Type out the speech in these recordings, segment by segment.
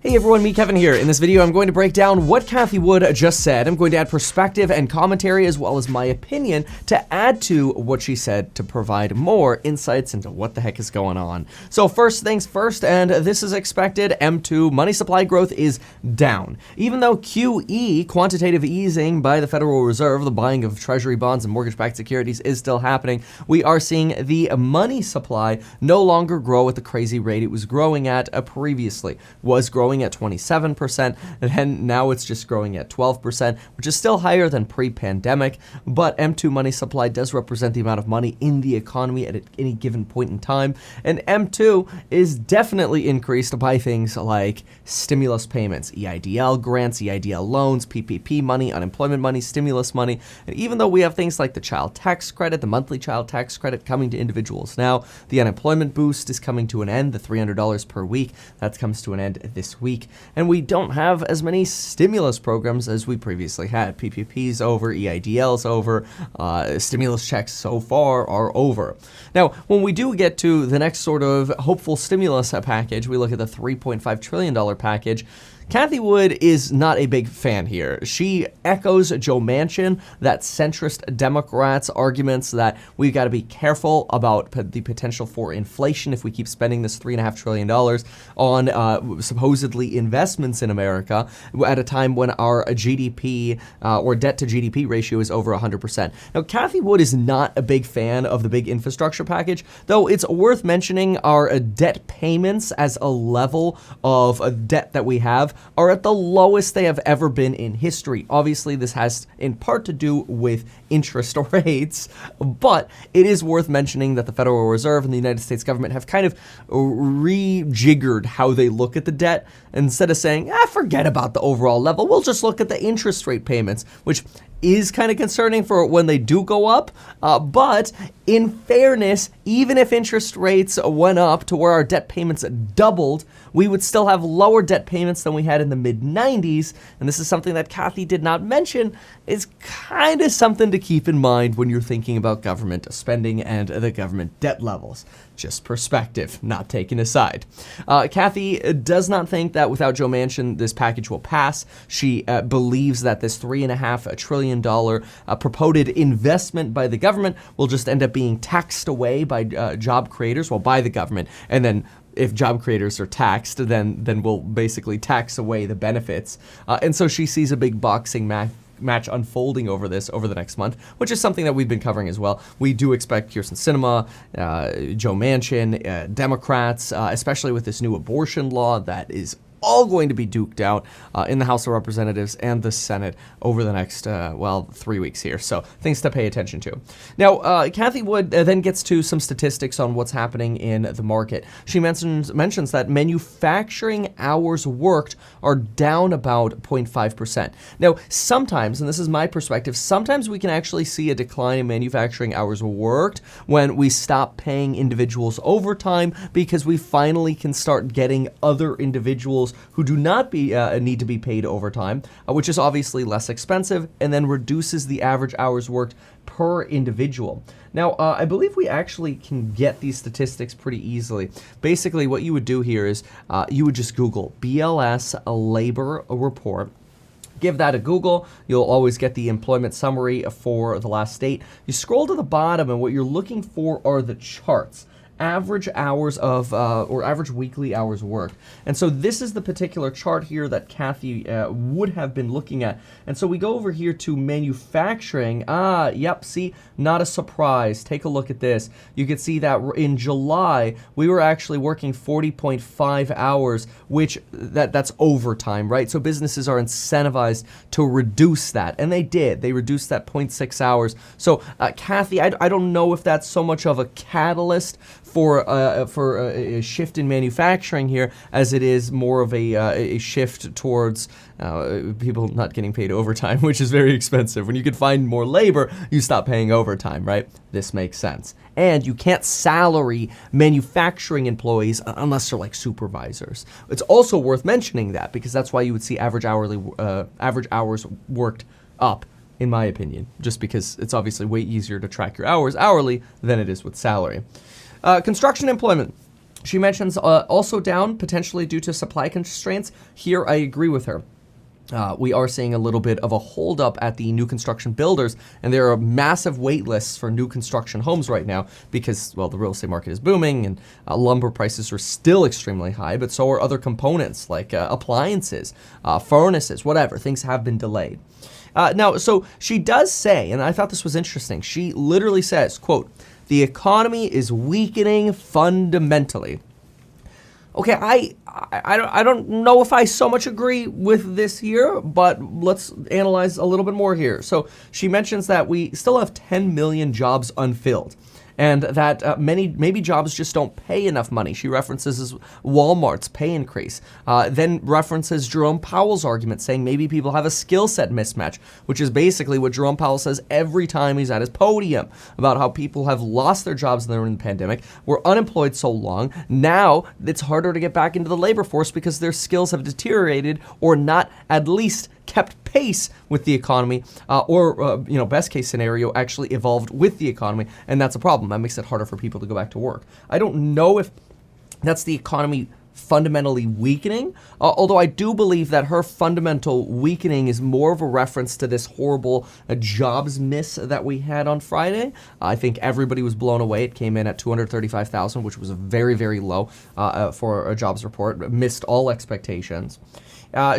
Hey everyone, me Kevin here. In this video, I'm going to break down what Cathie Wood just said. I'm going to add perspective and commentary as well as my opinion to add to what she said to provide more insights into what the heck is going on. So first things first, and this is expected, M2 money supply growth is down. Even though QE, quantitative easing by the Federal Reserve, the buying of treasury bonds and mortgage-backed securities is still happening, we are seeing the money supply no longer grow at the crazy rate it was growing at previously. Was growing at 27%, and then now it's just growing at 12%, which is still higher than pre-pandemic, but M2 money supply does represent the amount of money in the economy at any given point in time, and M2 is definitely increased by things like stimulus payments, EIDL grants, EIDL loans, PPP money, unemployment money, stimulus money, and even though we have things like the child tax credit, the monthly child tax credit coming to individuals now, the unemployment boost is coming to an end, the $300 per week, that comes to an end this week, and we don't have as many stimulus programs as we previously had. PPP's over, EIDL's over, stimulus checks so far are over. Now, when we do get to the next sort of hopeful stimulus package, we look at the $3.5 trillion package. Cathie Wood is not a big fan here. She echoes Joe Manchin, that centrist Democrats' arguments that we've got to be careful about the potential for inflation if we keep spending this $3.5 trillion on supposedly investments in America at a time when our GDP or debt to GDP ratio is over 100%. Now, Cathie Wood is not a big fan of the big infrastructure package, though it's worth mentioning our debt payments as a level of debt that we have are at the lowest they have ever been in history. Obviously, this has in part to do with interest rates, but it is worth mentioning that the Federal Reserve and the United States government have kind of rejiggered how they look at the debt. Instead of saying, forget about the overall level, we'll just look at the interest rate payments, which is kind of concerning for when they do go up, but in fairness, even if interest rates went up to where our debt payments doubled, we would still have lower debt payments than we had in the mid-90s, and this is something that Cathie did not mention, is kind of something to keep in mind when you're thinking about government spending and the government debt levels. Just perspective, not taken aside. Cathie does not think that without Joe Manchin, this package will pass. She believes that this $3.5 trillion purported investment by the government will just end up being taxed away by job creators, well, by the government, and then if job creators are taxed, then we'll basically tax away the benefits. And so she sees a big boxing match unfolding over this over the next month, which is something that we've been covering as well. We do expect Kyrsten Sinema, Joe Manchin, Democrats, especially with this new abortion law that is all going to be duked out in the House of Representatives and the Senate over the next, 3 weeks here. So things to pay attention to. Now, Cathie Wood then gets to some statistics on what's happening in the market. She mentions that manufacturing hours worked are down about 0.5%. Now, sometimes, and this is my perspective, sometimes we can actually see a decline in manufacturing hours worked when we stop paying individuals overtime because we finally can start getting other individuals who do not need to be paid overtime, which is obviously less expensive and then reduces the average hours worked per individual. Now, I believe we actually can get these statistics pretty easily. Basically, what you would do here is you would just Google BLS labor report. Give that a Google. You'll always get the employment summary for the last state. You scroll to the bottom, and what you're looking for are the charts. Average hours of, or average weekly hours worked. And so this is the particular chart here that Cathie would have been looking at. And so we go over here to manufacturing. Yep, see, not a surprise. Take a look at this. You can see that in July, we were actually working 40.5 hours, which that's overtime, right? So businesses are incentivized to reduce that, and they did. They reduced that 0.6 hours. So Cathie, I don't know if that's so much of a catalyst for a shift in manufacturing here, as it is more of a shift towards people not getting paid overtime, which is very expensive. When you can find more labor, you stop paying overtime, right? This makes sense. And you can't salary manufacturing employees unless they're like supervisors. It's also worth mentioning that because that's why you would see average hours worked up, in my opinion, just because it's obviously way easier to track your hours hourly than it is with salary. Construction employment. She mentions also down potentially due to supply constraints. Here, I agree with her. We are seeing a little bit of a holdup at the new construction builders, and there are massive wait lists for new construction homes right now because, well, the real estate market is booming and lumber prices are still extremely high, but so are other components like appliances, furnaces, whatever. Things have been delayed. Now, so she does say, and I thought this was interesting, she literally says, quote, "The economy is weakening fundamentally." Okay, I don't know if I so much agree with this here, but let's analyze a little bit more here. So she mentions that we still have 10 million jobs unfilled, and that maybe jobs just don't pay enough money. She references Walmart's pay increase, then references Jerome Powell's argument saying maybe people have a skill set mismatch, which is basically what Jerome Powell says every time he's at his podium about how people have lost their jobs during the pandemic, were unemployed so long, now it's harder to get back into the labor force because their skills have deteriorated or not at least kept pace with the economy, or best case scenario, actually evolved with the economy, and that's a problem. That makes it harder for people to go back to work. I don't know if that's the economy fundamentally weakening, although I do believe that her fundamental weakening is more of a reference to this horrible jobs miss that we had on Friday. I think everybody was blown away. It came in at 235,000, which was very, very low for a jobs report, missed all expectations.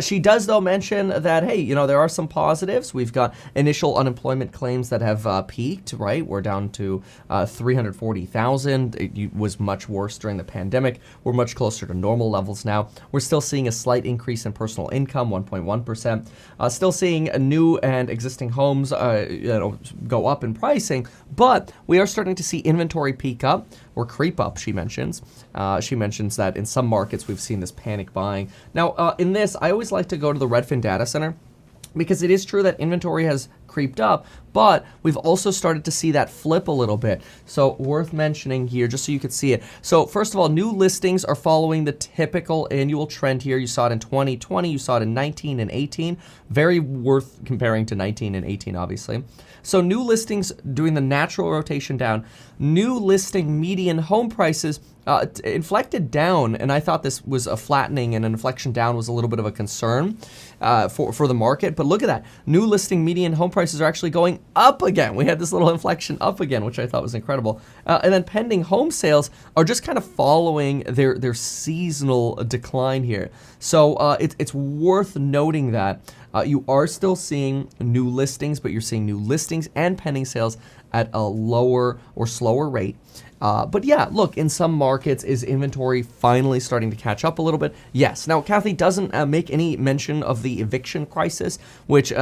She does, though, mention that, hey, there are some positives. We've got initial unemployment claims that have peaked, right? We're down to 340,000. It was much worse during the pandemic. We're much closer to normal levels now. We're still seeing a slight increase in personal income, 1.1%. Still seeing new and existing homes go up in pricing, but we are starting to see inventory peak up or creep up, she mentions. She mentions that in some markets we've seen this panic buying. Now, in this, I always like to go to the Redfin data center because it is true that inventory has creeped up, but we've also started to see that flip a little bit. So worth mentioning here, just so you could see it. So first of all, new listings are following the typical annual trend here. You saw it in 2020, you saw it in 19 and 18. Very worth comparing to 19 and 18, obviously. So new listings doing the natural rotation down. New listing median home prices inflected down, and I thought this was a flattening, and an inflection down was a little bit of a concern for the market. But look at that. New listing median home prices are actually going up again. We had this little inflection up again, which I thought was incredible. And then pending home sales are just kind of following their seasonal decline here. So it's worth noting that you are still seeing new listings, but you're seeing new listings and pending sales at a lower or slower rate. But yeah, look, in some markets, is inventory finally starting to catch up a little bit? Yes. Now, Cathie doesn't make any mention of the eviction crisis, which,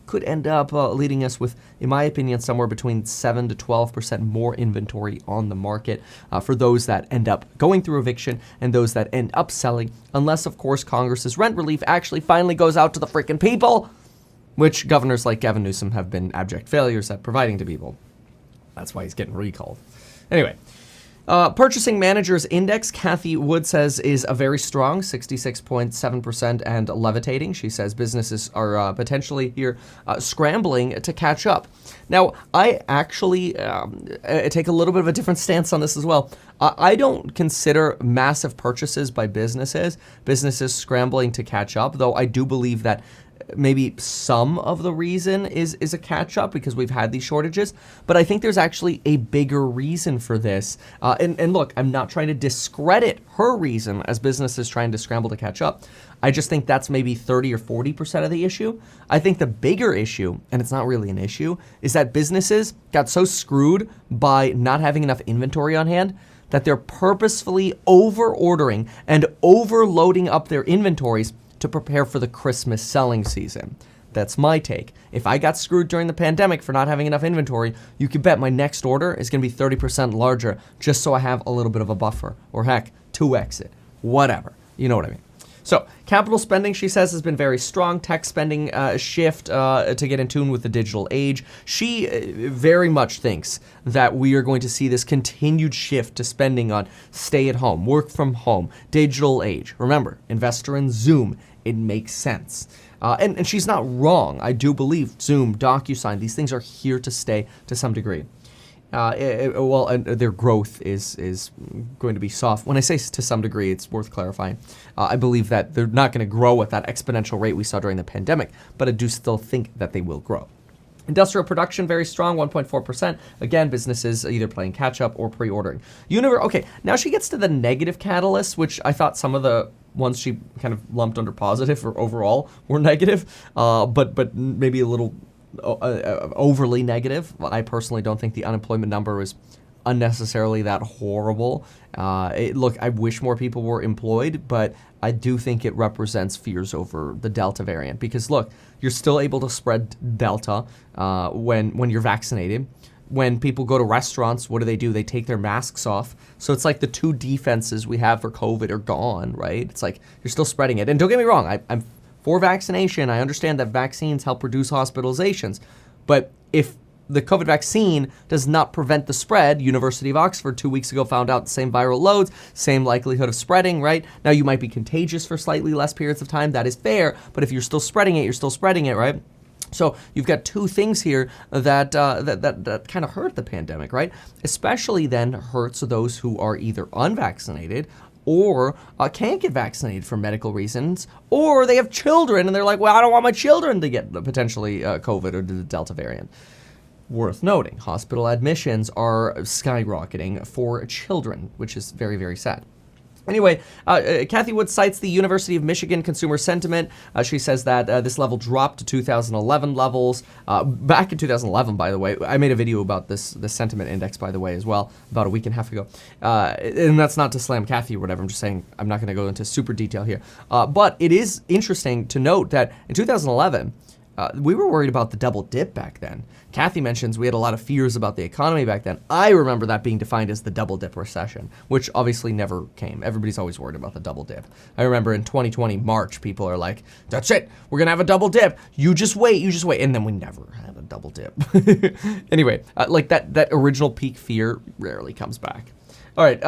could end up leading us with, in my opinion, somewhere between 7 to 12% more inventory on the market for those that end up going through eviction and those that end up selling, unless, of course, Congress's rent relief actually finally goes out to the freaking people, which governors like Gavin Newsom have been abject failures at providing to people. That's why he's getting recalled. Anyway, Purchasing Managers Index, Cathie Wood says, is a very strong 66.7% and levitating. She says businesses are potentially here scrambling to catch up. Now, I actually take a little bit of a different stance on this as well. I don't consider massive purchases by businesses scrambling to catch up, though I do believe that maybe some of the reason is a catch-up because we've had these shortages, but I think there's actually a bigger reason for this. And look, I'm not trying to discredit her reason as businesses trying to scramble to catch up. I just think that's maybe 30 or 40% of the issue. I think the bigger issue, and it's not really an issue, is that businesses got so screwed by not having enough inventory on hand that they're purposefully over-ordering and overloading up their inventories to prepare for the Christmas selling season. That's my take. If I got screwed during the pandemic for not having enough inventory, you can bet my next order is going to be 30% larger just so I have a little bit of a buffer, or heck, 2x it, whatever. You know what I mean. So, capital spending, she says, has been very strong. Tech spending shift to get in tune with the digital age. She very much thinks that we are going to see this continued shift to spending on stay at home, work from home, digital age. Remember, investor in Zoom, it makes sense. And she's not wrong. I do believe Zoom, DocuSign, these things are here to stay to some degree. Their growth is going to be soft. When I say to some degree, it's worth clarifying. I believe that they're not going to grow at that exponential rate we saw during the pandemic, but I do still think that they will grow. Industrial production, very strong, 1.4%. Again, businesses either playing catch-up or pre-ordering. Okay, now she gets to the negative catalysts, which I thought some of the ones she kind of lumped under positive or overall were negative, but maybe a little overly negative. I personally don't think the unemployment number is unnecessarily that horrible. Look, I wish more people were employed, but I do think it represents fears over the Delta variant because look, you're still able to spread Delta when you're vaccinated. When people go to restaurants, what do? They take their masks off. So it's like the two defenses we have for COVID are gone, right? It's like you're still spreading it. And don't get me wrong, I'm for vaccination. I understand that vaccines help reduce hospitalizations. But if the COVID vaccine does not prevent the spread, University of Oxford 2 weeks ago found out the same viral loads, same likelihood of spreading, right? Now you might be contagious for slightly less periods of time. That is fair. But if you're still spreading it, you're still spreading it, right? So you've got two things here that kind of hurt the pandemic, right? Especially then hurts those who are either unvaccinated or can't get vaccinated for medical reasons, or they have children and they're like, well, I don't want my children to get potentially COVID or the Delta variant. Worth noting, hospital admissions are skyrocketing for children, which is very, very sad. Anyway, Cathie Wood cites the University of Michigan consumer sentiment. She says that this level dropped to 2011 levels. Back in 2011, by the way, I made a video about this sentiment index, by the way, as well, about a week and a half ago. And that's not to slam Cathie or whatever. I'm just saying I'm not going to go into super detail here. But it is interesting to note that in 2011, we were worried about the double dip back then. Cathie mentions we had a lot of fears about the economy back then. I remember that being defined as the double dip recession, which obviously never came. Everybody's always worried about the double dip. I remember in 2020, March, people are like, that's it, we're gonna have a double dip. You just wait. And then we never had a double dip. Anyway, like that original peak fear rarely comes back. All right,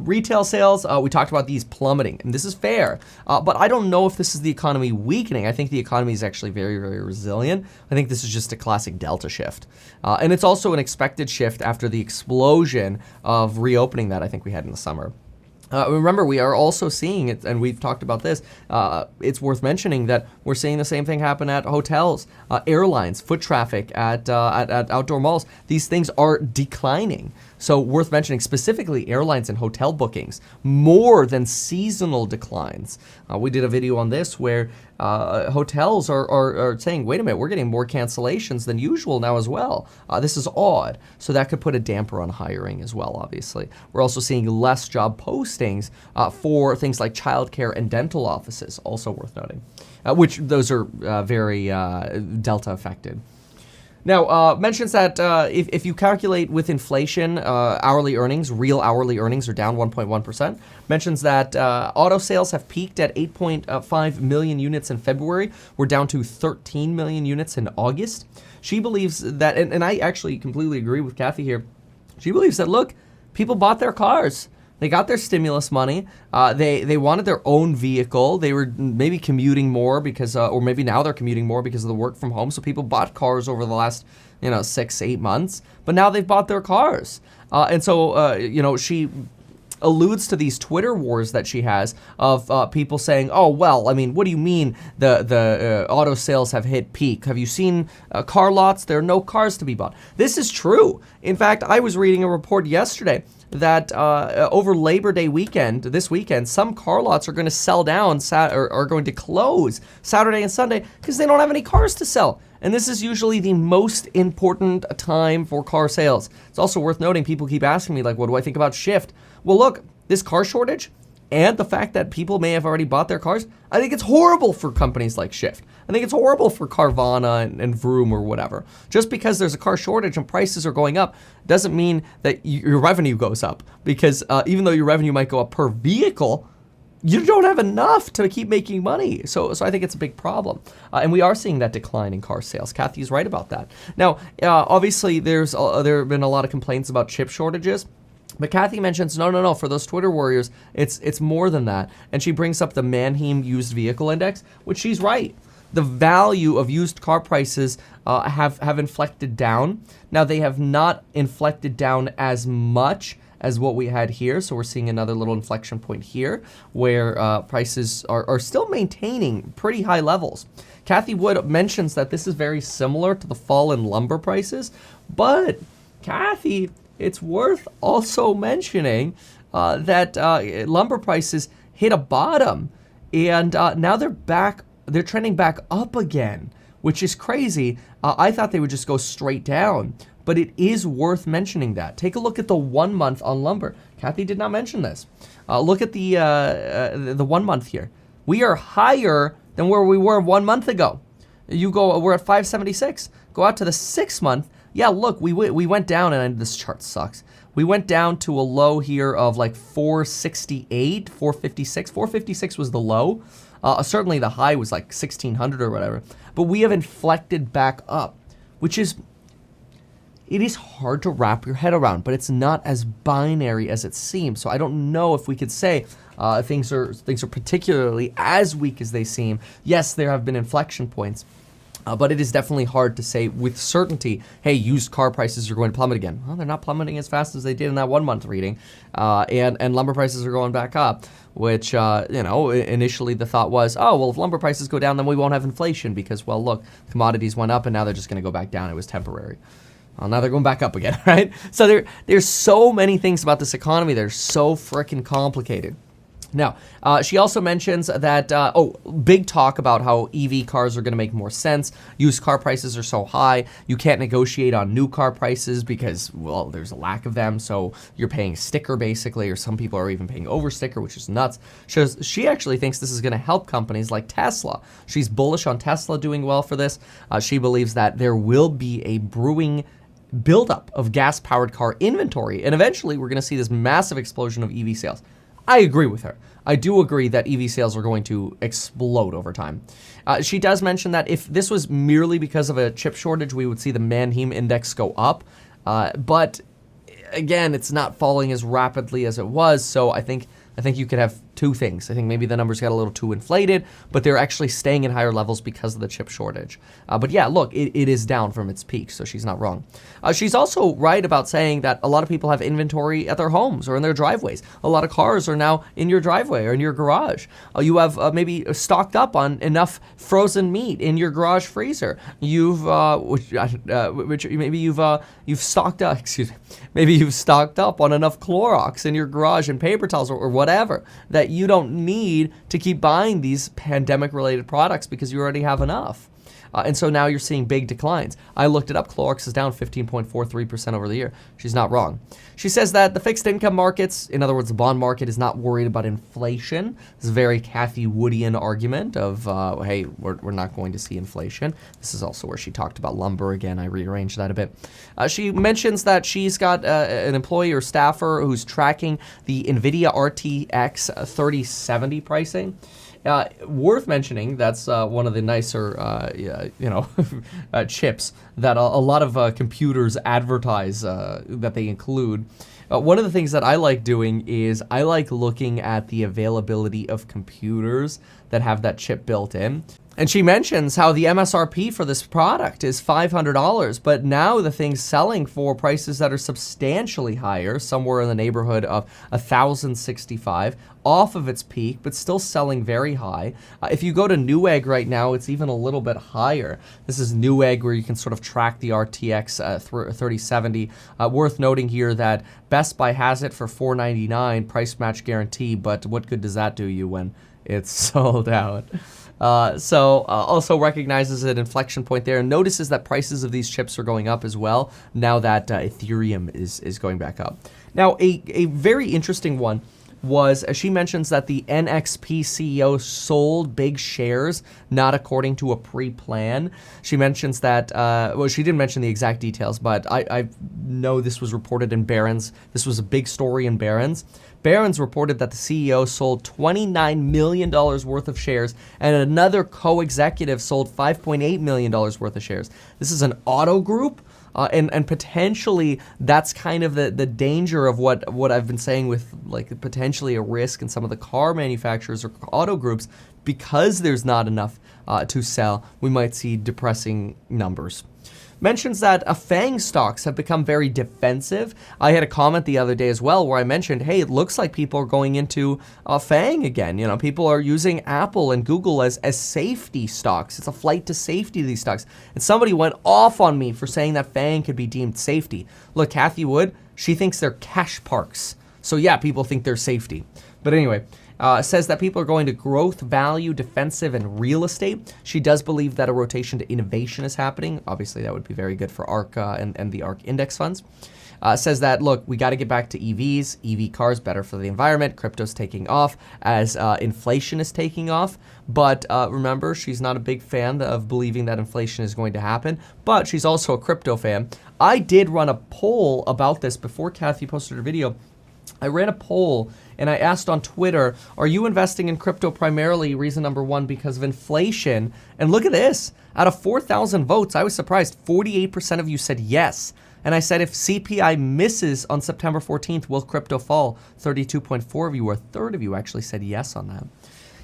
retail sales, we talked about these plummeting, and this is fair, but I don't know if this is the economy weakening. I think the economy is actually very, very resilient. I think this is just a classic Delta shift. And it's also an expected shift after the explosion of reopening that I think we had in the summer. Remember, we are also seeing it, and we've talked about this. It's worth mentioning that we're seeing the same thing happen at hotels, airlines, foot traffic at outdoor malls. These things are declining. So worth mentioning specifically airlines and hotel bookings, more than seasonal declines. We did a video on this where hotels are saying, wait a minute, we're getting more cancellations than usual now as well. This is odd. So that could put a damper on hiring as well, obviously. We're also seeing less job postings for things like childcare and dental offices, also worth noting, which those are very Delta affected. Now, mentions that if you calculate with inflation, hourly earnings, real hourly earnings are down 1.1%. Mentions that auto sales have peaked at 8.5 million units in February. We're down to 13 million units in August. She believes that, and I actually completely agree with Cathie here, she believes that, look, people bought their cars. They got their stimulus money. They wanted their own vehicle. They were maybe commuting more because, or maybe now they're commuting more because of the work from home. So people bought cars over the last, 6-8 months. But now they've bought their cars, and so she alludes to these Twitter wars that she has of people saying, "Oh well, I mean, what do you mean the auto sales have hit peak? Have you seen car lots? There are no cars to be bought." This is true. In fact, I was reading a report yesterday that over Labor Day weekend, this weekend, some car lots are going to sell down, or are going to close Saturday and Sunday because they don't have any cars to sell. And this is usually the most important time for car sales. It's also worth noting, people keep asking me, like, what do I think about Shift? Well, look, this car shortage and the fact that people may have already bought their cars, I think it's horrible for companies like Shift. I think it's horrible for Carvana and Vroom or whatever. Just because there's a car shortage and prices are going up doesn't mean that your revenue goes up. Because even though your revenue might go up per vehicle, you don't have enough to keep making money. So I think it's a big problem. And we are seeing that decline in car sales. Cathie's right about that. Now, obviously, there have been a lot of complaints about chip shortages. But Cathie mentions, no, for those Twitter warriors, it's more than that. And she brings up the Manheim Used Vehicle Index, which she's right. the value of used car prices have inflected down. Now, they have not inflected down as much as what we had here. So we're seeing another little inflection point here where prices are still maintaining pretty high levels. Cathie Wood mentions that this is very similar to the fall in lumber prices, but Cathie, it's worth also mentioning that lumber prices hit a bottom, and now they're trending back up again, which is crazy. I thought they would just go straight down, but it is worth mentioning that. Take a look at the 1 month on lumber. Cathie did not mention this. Look at the 1 month here. We are higher than where we were 1 month ago. We're at 576. Go out to the 6 month. Yeah, look, we went down, and this chart sucks. We went down to a low here of like 468, 456. 456 was the low. Certainly the high was like 1600 or whatever. But we have inflected back up, which is, it is hard to wrap your head around, but it's not as binary as it seems. So I don't know if we could say things are particularly as weak as they seem. Yes, there have been inflection points. But it is definitely hard to say with certainty, hey, used car prices are going to plummet again. Well, they're not plummeting as fast as they did in that 1 month reading. And lumber prices are going back up, which, initially the thought was, oh, well, if lumber prices go down, then we won't have inflation because, well, look, commodities went up and now they're just going to go back down. It was temporary. Well, now they're going back up again, right? So there's so many things about this economy that are so freaking complicated. Now, she also mentions that, big talk about how EV cars are going to make more sense. Used car prices are so high. You can't negotiate on new car prices because, well, there's a lack of them. So you're paying sticker basically, or some people are even paying over sticker, which is nuts. She actually thinks this is going to help companies like Tesla. She's bullish on Tesla doing well for this. She believes that there will be a brewing buildup of gas-powered car inventory. And eventually we're going to see this massive explosion of EV sales. I agree with her. I do agree that EV sales are going to explode over time. She does mention that if this was merely because of a chip shortage, we would see the Manheim index go up. But again, it's not falling as rapidly as it was. So I think you could have two things. I think maybe the numbers got a little too inflated, but they're actually staying at higher levels because of the chip shortage. But yeah, look, it is down from its peak, so she's not wrong. She's also right about saying that a lot of people have inventory at their homes or in their driveways. A lot of cars are now in your driveway or in your garage. You have maybe stocked up on enough frozen meat in your garage freezer. You've stocked up. Excuse me. Maybe you've stocked up on enough Clorox in your garage and paper towels or whatever that you don't need to keep buying these pandemic-related products because you already have enough. And so now you're seeing big declines. I looked it up. Clorox is down 15.43% over the year. She's not wrong. She says that the fixed income markets, in other words, the bond market, is not worried about inflation. This is a very Cathie Woodian argument of, hey, we're not going to see inflation. This is also where she talked about lumber again. I rearranged that a bit. She mentions that she's got an employee or staffer who's tracking the NVIDIA RTX 3070 pricing. Worth mentioning, that's one of the nicer, chips that a lot of computers advertise that they include. One of the things that I like doing is I like looking at the availability of computers that have that chip built in. And she mentions how the MSRP for this product is $500, but now the thing's selling for prices that are substantially higher, somewhere in the neighborhood of $1,065, off of its peak, but still selling very high. If you go to Newegg right now, it's even a little bit higher. This is Newegg, where you can sort of track the RTX 3070. Worth noting here that Best Buy has it for $499, price match guarantee, but what good does that do you when it's sold out? Also recognizes an inflection point there and notices that prices of these chips are going up as well now that Ethereum is going back up. Now, a very interesting one was she mentions that the NXP CEO sold big shares, not according to a pre-plan. She mentions that, she didn't mention the exact details, but I know this was reported in Barron's. This was a big story in Barron's. Barron's reported that the CEO sold $29 million worth of shares, and another co-executive sold $5.8 million worth of shares. This is an auto group, and potentially that's kind of the danger of what I've been saying with, like, potentially a risk in some of the car manufacturers or auto groups because there's not enough to sell, we might see depressing numbers. Mentions that FANG stocks have become very defensive. I had a comment the other day as well where I mentioned, hey, it looks like people are going into FANG again. You know, people are using Apple and Google as safety stocks. It's a flight to safety, these stocks. And somebody went off on me for saying that FANG could be deemed safety. Look, Cathie Wood, she thinks they're cash parks. So yeah, people think they're safety. But anyway, says that people are going to growth, value, defensive, and real estate. She does believe that a rotation to innovation is happening. Obviously, that would be very good for ARK and the ARK index funds. Says that, look, we got to get back to EVs. EV cars, better for the environment. Crypto's taking off as inflation is taking off. But remember, she's not a big fan of believing that inflation is going to happen. But she's also a crypto fan. I did run a poll about this before Cathie posted her video. I ran a poll and I asked on Twitter, are you investing in crypto primarily, reason number one, because of inflation? And look at this. Out of 4,000 votes, I was surprised. 48% of you said yes. And I said, if CPI misses on September 14th, will crypto fall? 32.4 of you, or a third of you, actually said yes on that.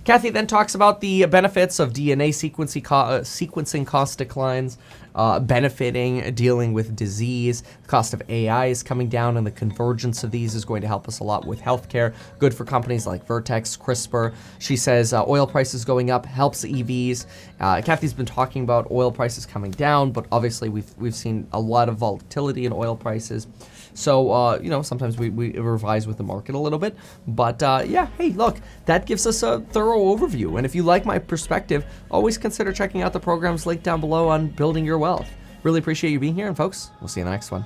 Cathie then talks about the benefits of DNA sequencing cost declines, benefiting, dealing with disease. The cost of AI is coming down, and the convergence of these is going to help us a lot with healthcare. Good for companies like Vertex, CRISPR. She says oil prices going up helps EVs. Cathie's been talking about oil prices coming down, but obviously we've seen a lot of volatility in oil prices. So, you know, sometimes we revise with the market a little bit. But, yeah, hey, look, that gives us a thorough overview. And if you like my perspective, always consider checking out the programs linked down below on building your wealth. Really appreciate you being here. And, folks, we'll see you in the next one.